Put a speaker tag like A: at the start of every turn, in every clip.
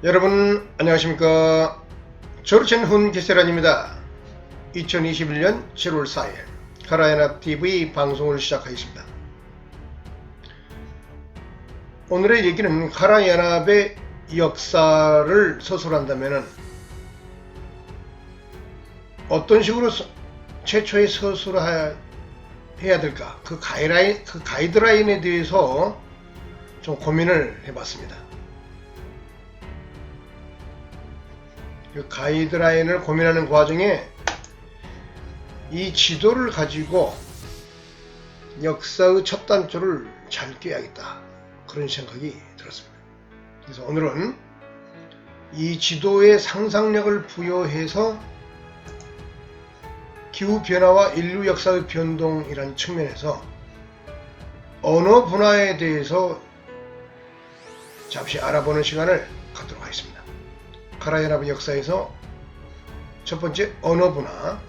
A: 여러분 안녕하십니까. 조르첸훈 게세란입니다. 2021년 7월 4일 카라연합TV 방송을 시작하겠습니다. 오늘의 얘기는 카라연합의 역사를 서술한다면 어떤 식으로 최초의 서술을 해야 될까, 그 가이드라인에 대해서 좀 고민을 해봤습니다. 그 가이드라인을 고민하는 과정에 이 지도를 가지고 역사의 첫 단초를 잘 꿰야겠다, 그런 생각이 들었습니다. 그래서 오늘은 이 지도에 상상력을 부여해서 기후변화와 인류 역사의 변동이라는 측면에서 언어 분화에 대해서 잠시 알아보는 시간을 갖도록 하겠습니다. 카라연합의 역사에서 첫 번째, 언어 분화.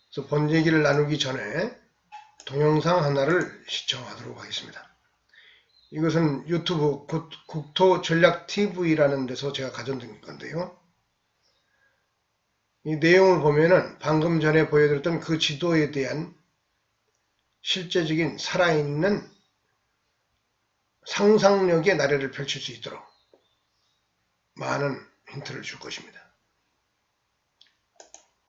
A: 그래서 본 얘기를 나누기 전에 동영상 하나를 시청하도록 하겠습니다. 이것은 유튜브 국토전략TV라는 데서 제가 가져온 건데요. 이 내용을 보면은 방금 전에 보여드렸던 그 지도에 대한 실제적인 살아있는 상상력의 나래를 펼칠 수 있도록 많은 힌트를 줄 것입니다.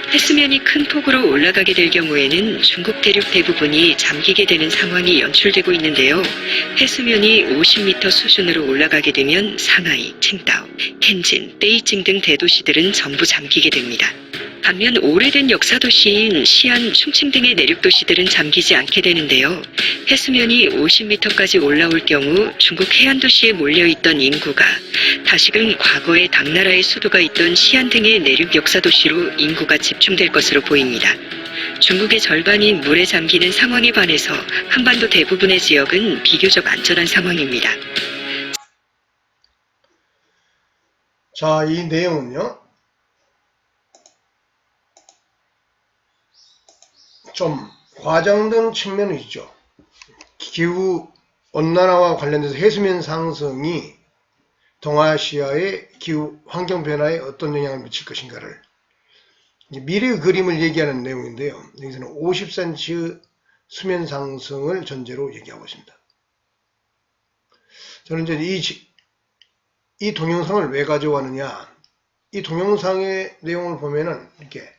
B: 해수면이 큰 폭으로 올라가게 될 경우에는 중국 대륙 대부분이 잠기게 되는 상황이 연출되고 있는데요. 해수면이 50m 수준으로 올라가게 되면 상하이, 칭다오, 텐진, 베이징 등 대도시들은 전부 잠기게 됩니다. 반면 오래된 역사도시인 시안, 충칭 등의 내륙도시들은 잠기지 않게 되는데요. 해수면이 50m까지 올라올 경우 중국 해안도시에 몰려있던 인구가 다시금 과거의 당나라의 수도가 있던 시안 등의 내륙 역사도시로 인구가 집중될 것으로 보입니다. 중국의 절반이 물에 잠기는 상황에 반해서 한반도 대부분의 지역은 비교적 안전한 상황입니다.
A: 자, 이 내용은요, 좀 과장된 측면이 있죠. 기후 온난화와 관련돼서 해수면 상승이 동아시아의 기후 환경 변화에 어떤 영향을 미칠 것인가를, 미래의 그림을 얘기하는 내용인데요. 여기서는 50cm 수면 상승을 전제로 얘기하고 있습니다. 저는 이제 이 동영상을 왜 가져왔느냐, 이 동영상의 내용을 보면은 이렇게,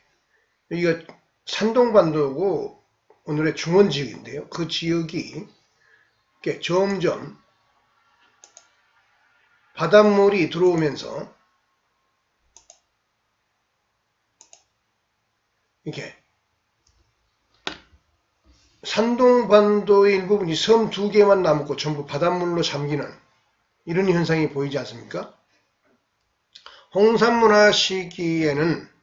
A: 여기가 산동반도고 오늘의 중원 지역인데요. 그 지역이 이렇게 점점 바닷물이 들어오면서 이렇게 산동반도의 일부분이 섬 2개만 남고 전부 바닷물로 잠기는 이런 현상이 보이지 않습니까? 홍산 시기에는,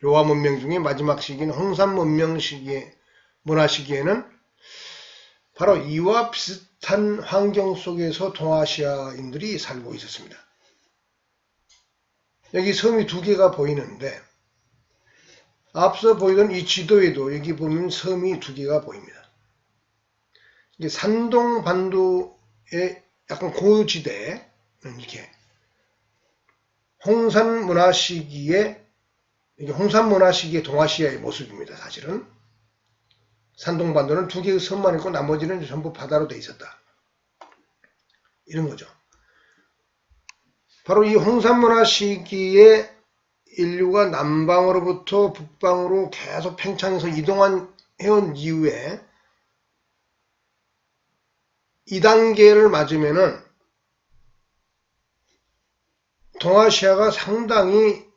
A: 요하 문명 중에 마지막 시기인 홍산 문명 시기의 문화 시기에는 바로 이와 비슷한 환경 속에서 동아시아인들이 살고 있었습니다. 여기 섬이 2개가 보이는데, 앞서 보이던 이 지도에도 여기 보면 섬이 2개가 보입니다. 이게 산동반도의 약간 고지대는 이렇게 홍산 문화 시기에, 이게 홍산 문화 시기의 동아시아의 모습입니다. 사실은 산동반도는 2개의 섬만 있고 나머지는 전부 바다로 돼 있었다, 이런 거죠. 바로 이 홍산 문화 시기에 인류가 남방으로부터 북방으로 계속 팽창해서 이동해온 이후에 2단계를 맞으면은 동아시아가 상당히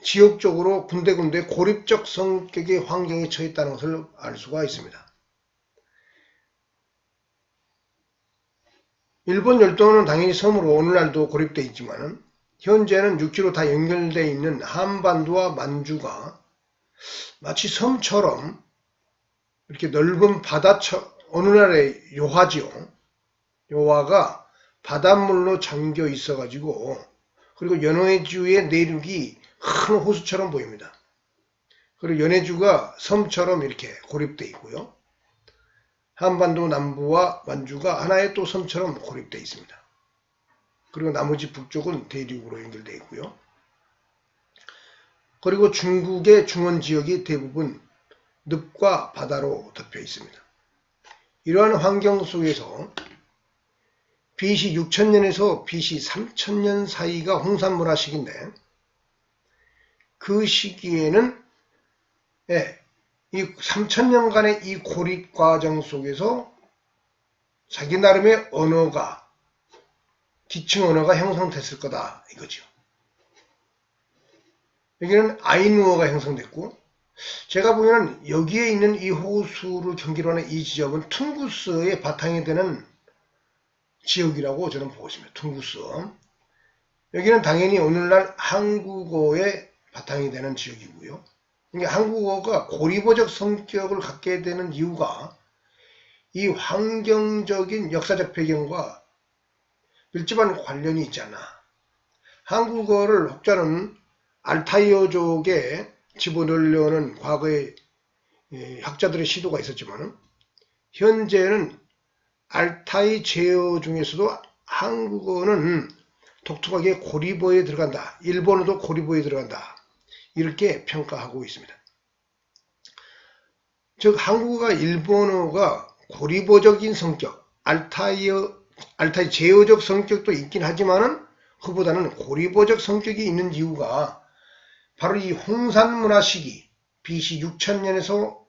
A: 지역적으로 군데군데 고립적 성격의 환경에 처했다는 것을 알 수가 있습니다. 일본 열도는 당연히 섬으로 오늘날도 고립되어 있지만 현재는 육지로 다 연결되어 있는 한반도와 만주가 마치 섬처럼 이렇게 넓은 바다처럼, 오늘날의 요하지요. 요하가 바닷물로 잠겨 있어 가지고, 그리고 연해주의 내륙이 큰 호수처럼 보입니다. 그리고 연해주가 섬처럼 이렇게 고립되어 있고요. 한반도 남부와 만주가 하나의 또 섬처럼 고립되어 있습니다. 그리고 나머지 북쪽은 대륙으로 연결되어 있고요. 그리고 중국의 중원 지역이 대부분 늪과 바다로 덮여 있습니다. 이러한 환경 속에서 BC 6000년에서 BC 3000년 사이가 홍산문화 시기인데, 그 시기에는 이 3000년간의 이 고립 과정 속에서 자기 나름의 언어가, 기층 언어가 형성됐을 거다 이거죠. 여기는 아이누어가 형성됐고, 제가 보기에는 여기에 있는 이 호수를 경계로 하는 이 지역은 퉁구스의 바탕이 되는 지역이라고 저는 보고 있습니다. 퉁구스. 여기는 당연히 오늘날 한국어의 바탕이 되는 지역이고요. 그러니까 한국어가 고리보적 성격을 갖게 되는 이유가 이 환경적인 역사적 배경과 밀접한 관련이 있잖아. 한국어를 혹자는 알타이어족에 집어넣으려는 과거의 학자들의 시도가 있었지만, 현재는 알타이 제어 중에서도 한국어는 독특하게 고리보에 들어간다. 일본어도 고리보에 들어간다. 이렇게 평가하고 있습니다. 즉 한국어가 일본어가 고리보적인 성격, 알타이 제어적 성격도 있긴 하지만은 그보다는 고리보적 성격이 있는 이유가 바로 이 홍산문화 시기 BC 6000년에서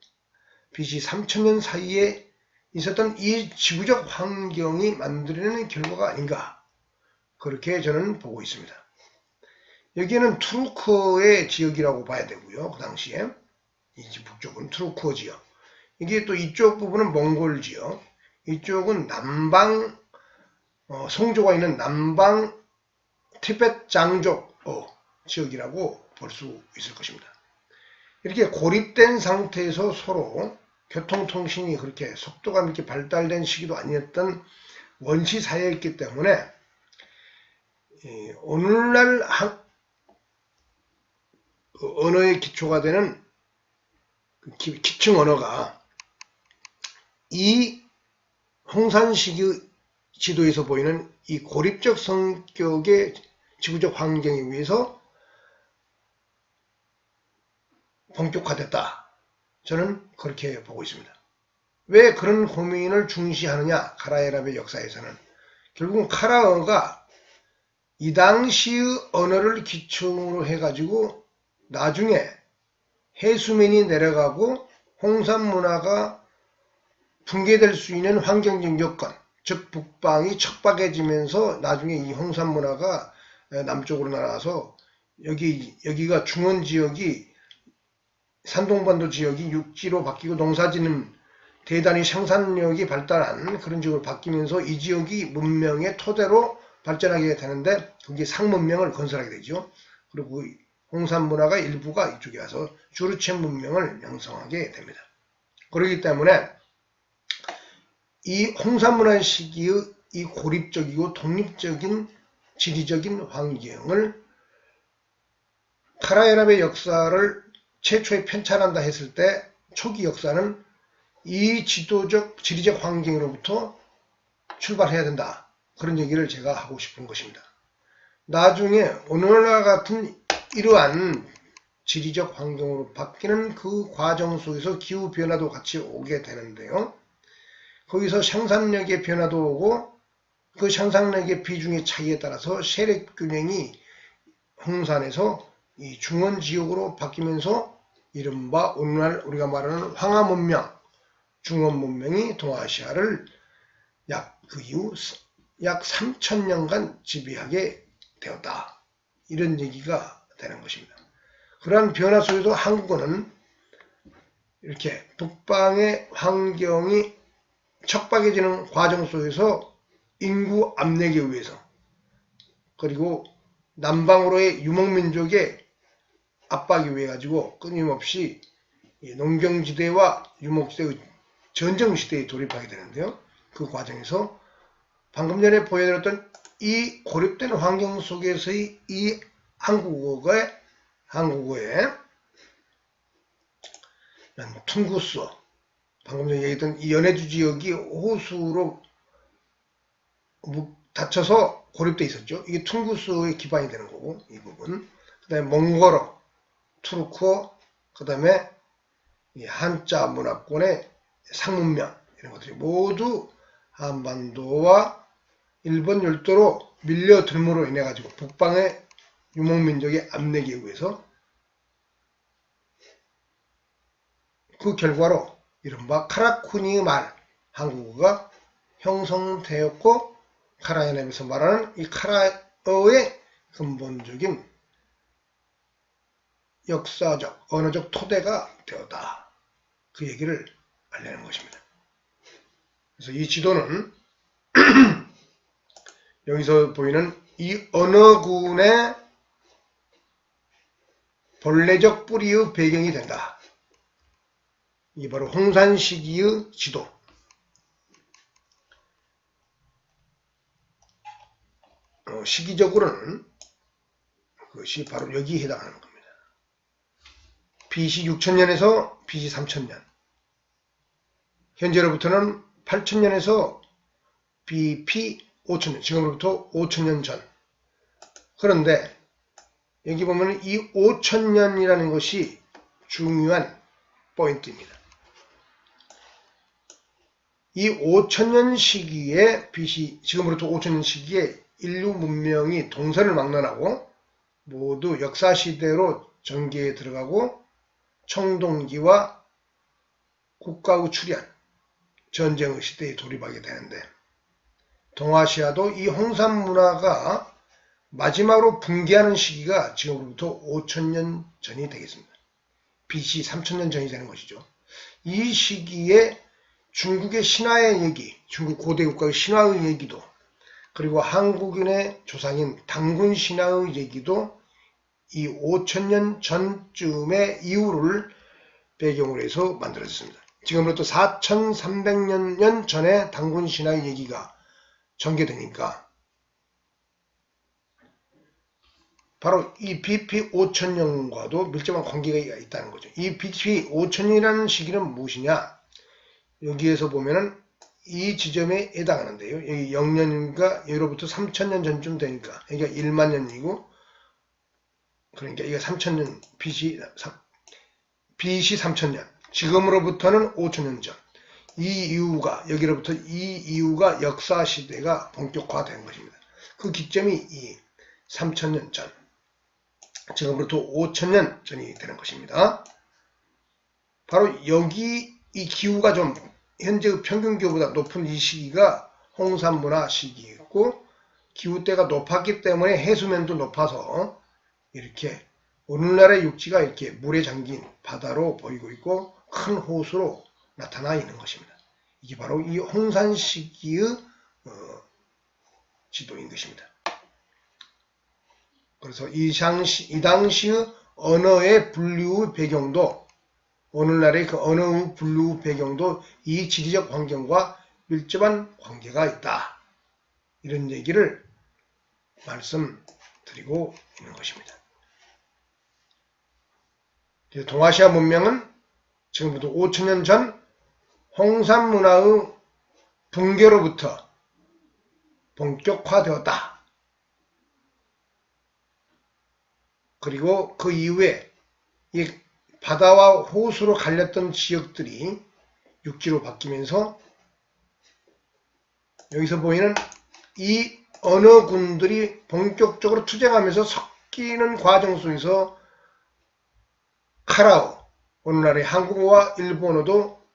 A: BC 3000년 사이에 있었던 이 지구적 환경이 만들어내는 결과가 아닌가, 그렇게 저는 보고 있습니다. 여기는 투르크의 지역이라고 봐야 되고요. 그 당시에 이 북쪽은 투르크 지역, 이게 또 이쪽 부분은 몽골 지역, 이쪽은 남방 성조가 있는 남방 티베트 장족 지역이라고 볼 수 있을 것입니다. 이렇게 고립된 상태에서 서로 교통통신이 그렇게 속도감 있게 발달된 시기도 아니었던 원시 사회였기 때문에 오늘날 언어의 기초가 되는 기층 언어가 이 홍산 시기 지도에서 보이는 이 고립적 성격의 지구적 환경에 의해서 본격화됐다. 저는 그렇게 보고 있습니다. 왜 그런 고민을 중시하느냐? 카라에랍의 역사에서는 결국은 카라어가 이 당시의 언어를 기초로 해가지고 나중에 해수면이 내려가고 홍산 문화가 붕괴될 수 있는 환경적 여건, 즉 북방이 척박해지면서 나중에 이 홍산 문화가 남쪽으로 날아서 여기가 중원 지역이 산동반도 지역이 육지로 바뀌고 농사짓는 대단히 생산력이 발달한 그런 지역으로 바뀌면서 이 지역이 문명의 토대로 발전하게 되는데, 그게 상문명을 건설하게 되죠. 그리고 홍산 문화가 일부가 이쪽에 와서 주르첸 문명을 형성하게 됩니다. 그렇기 때문에 이 홍산 문화 시기의 이 고립적이고 독립적인 지리적인 환경을 카라에랍의 역사를 최초에 편찬한다 했을 때 초기 역사는 이 지도적 지리적 환경으로부터 출발해야 된다, 그런 얘기를 제가 하고 싶은 것입니다. 나중에 오늘날 같은 이러한 지리적 환경으로 바뀌는 그 과정 속에서 기후변화도 같이 오게 되는데요. 거기서 생산력의 변화도 오고 그 생산력의 비중의 차이에 따라서 세력균형이 홍산에서 이 중원 지역으로 바뀌면서 이른바 오늘날 우리가 말하는 황하문명, 중원문명이 동아시아를 그 이후 약 3000년간 지배하게 되었다. 이런 얘기가 되는 것입니다. 그러한 변화 속에서 한국어는 이렇게 북방의 환경이 척박해지는 과정 속에서 인구 압력에 의해서, 그리고 남방으로의 유목민족의 압박에 의해 가지고 끊임없이 농경지대와 유목지대의 전쟁시대에 돌입하게 되는데요. 그 과정에서 방금 전에 보여드렸던 이 고립된 환경 속에서의 이 한국어의 퉁구스, 방금 전에 얘기했던 이 연해주 지역이 호수로 닫혀서 고립되어 있었죠. 이게 퉁구스의 기반이 되는 거고, 이 부분. 그 다음에 몽골어, 투르크어, 그 다음에 한자 문화권의 상문명, 이런 것들이 모두 한반도와 일본 열도로 밀려들므로 인해 가지고 북방의 유목민족의 압력에 의해서 그 결과로 이른바 카라쿠니 말 한국어가 형성되었고, 카라얀에서 말하는 이 카라어의 근본적인 역사적, 언어적 토대가 되었다. 그 얘기를 알려는 것입니다. 그래서 이 지도는 여기서 보이는 이 언어군의 본래적 뿌리의 배경이 된다. 이게 바로 홍산 시기의 지도. 시기적으로는 그것이 바로 여기에 해당하는 겁니다. BC 6000년에서 BC 3000년. 현재로부터는 8000년에서 BP 5000년. 지금으로부터 5000년 전. 그런데 여기 보면 이 5000년이라는 것이 중요한 포인트입니다. 이 5000년 시기에 BC, 지금으로부터 5000년 시기에 인류 문명이 동서를 막론하고 모두 역사시대로 전개에 들어가고 청동기와 국가의 출현, 전쟁의 시대에 돌입하게 되는데, 동아시아도 이 홍산 문화가 마지막으로 붕괴하는 시기가 지금으로부터 5000년 전이 되겠습니다. BC 3000년 전이 되는 것이죠. 이 시기에 중국의 신화의 얘기, 중국 고대 국가의 신화의 얘기도, 그리고 한국인의 조상인 당군 신화의 얘기도 이 5000년 전쯤의 이후를 배경으로 해서 만들어졌습니다. 지금으로부터 4300년 전에 당군 신화의 얘기가 전개되니까 바로 이 BP 5000년과도 밀접한 관계가 있다는 거죠. 이 BP 5000년이라는 시기는 무엇이냐? 여기에서 보면은 이 지점에 해당하는데요. 여기 0년인가 예로부터 3000년 전쯤 되니까 여기가 1만 년이고, 그러니까 이게 3000년 BC 3000년, 지금으로부터는 5000년 전. 이 이후가, 여기로부터 이 이후가 역사시대가 본격화된 것입니다. 그 기점이 이 3000년 전, 지금으로부터 5000년 전이 되는 것입니다. 바로 여기 이 기후가 좀 현재의 평균 기후보다 높은 이 시기가 홍산문화 시기였고, 기후대가 높았기 때문에 해수면도 높아서 이렇게 오늘날의 육지가 이렇게 물에 잠긴 바다로 보이고 있고 큰 호수로 나타나 있는 것입니다. 이게 바로 이 홍산 시기의 지도인 것입니다. 그래서 이 당시의 언어의 분류의 배경도, 오늘날의 그 언어의 분류 배경도 이 지리적 환경과 밀접한 관계가 있다. 이런 얘기를 말씀드리고 있는 것입니다. 동아시아 문명은 지금부터 5000년 전 홍산 문화의 붕괴로부터 본격화되었다. 그리고 그 이후에 이 바다와 호수로 갈렸던 지역들이 육지로 바뀌면서 여기서 보이는 이 언어군들이 본격적으로 투쟁하면서 섞이는 과정 속에서 카라어, 오늘날의 한국어와 일본어도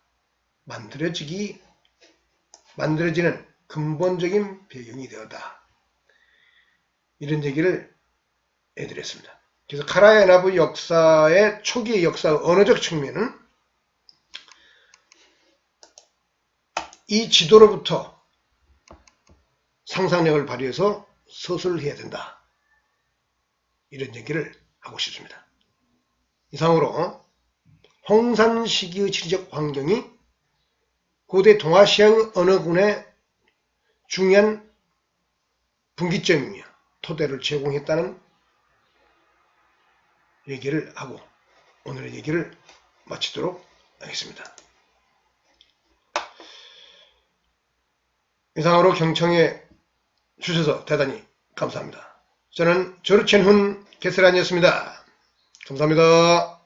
A: 만들어지는 근본적인 배경이 되었다. 이런 얘기를 해드렸습니다. 그래서 카라얀나부 역사의 초기의 역사 언어적 측면은 이 지도로부터 상상력을 발휘해서 서술해야 된다. 이런 얘기를 하고 싶습니다. 이상으로 홍산 시기의 지리적 환경이 고대 동아시아의 언어군의 중요한 분기점이며 토대를 제공했다는 얘기를 하고 오늘의 얘기를 마치도록 하겠습니다. 이상으로 경청해 주셔서 대단히 감사합니다. 저는 조르첸훈 게스란이었습니다. 감사합니다.